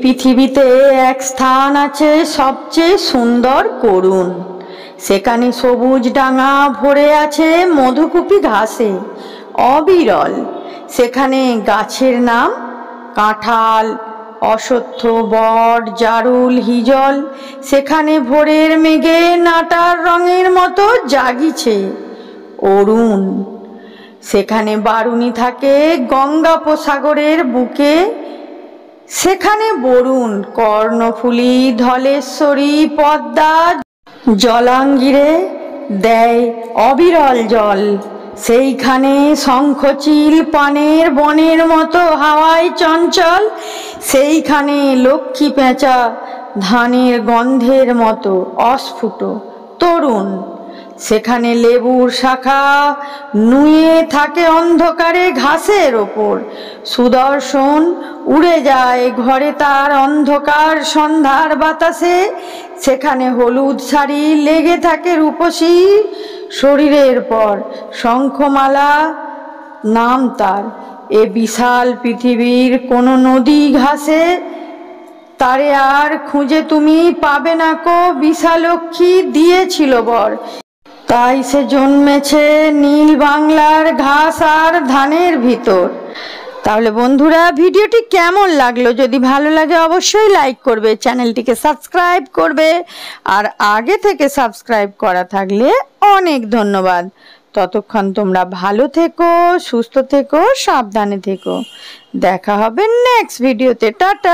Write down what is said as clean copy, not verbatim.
পৃথিবীতে এক স্থান আছে সবচেয়ে সুন্দর করুণ। সেখানে সবুজ ডাঙা ভরে আছে মধুকুপি ঘাসে অবিরল। সেখানে গাছের নাম কাঁঠাল, অশ্বত্থ, বট, জারুল, হিজল। সেখানে ভোরের মেঘে নাটার রঙের মতো জাগিছে অরুণ। সেখানে বারুণী থাকে গঙ্গাপসাগরের বুকে। সেখানে বরুণ, কর্ণফুলী, ধলেশ্বরী, পদ্মা জলাঙ্গিরে দেয় অবিরল জল। সেইখানে শঙ্খচিল পানের বনের মতো হাওয়ায় চঞ্চল। সেইখানে লক্ষ্মী পেঁচা ধানের গন্ধের মতো অস্ফুট তরুণ। সেখানে লেবুর শাখা নুয়ে থাকে অন্ধকারে ঘাসের ওপর। সুদর্শন উড়ে যায় ঘরে তার অন্ধকার সন্ধ্যার বাতাসে। সেখানে হলুদ শাড়ি লেগে থাকে রূপসী শরীরের পর। শঙ্খমালা নাম তার। এ বিশাল পৃথিবীর কোনো নদী ঘাসে তারে আর খুঁজে তুমি পাবে না কো। বিশালক্ষী দিয়েছিল বর, তাই সে জন্মেছে নীল বাংলার ঘাস আর ধানের ভিতর। তাহলে বন্ধুরা, ভিডিওটি কেমন লাগলো? যদি ভালো লাগে অবশ্যই লাইক করবে, চ্যানেলটিকে সাবস্ক্রাইব করবে। আর আগে থেকে সাবস্ক্রাইব করা থাকলে অনেক ধন্যবাদ। ততক্ষণ তোমরা ভালো থেকো, সুস্থ থেকো, সাবধানে থেকো। দেখা হবে নেক্সট ভিডিওতে। টাটা।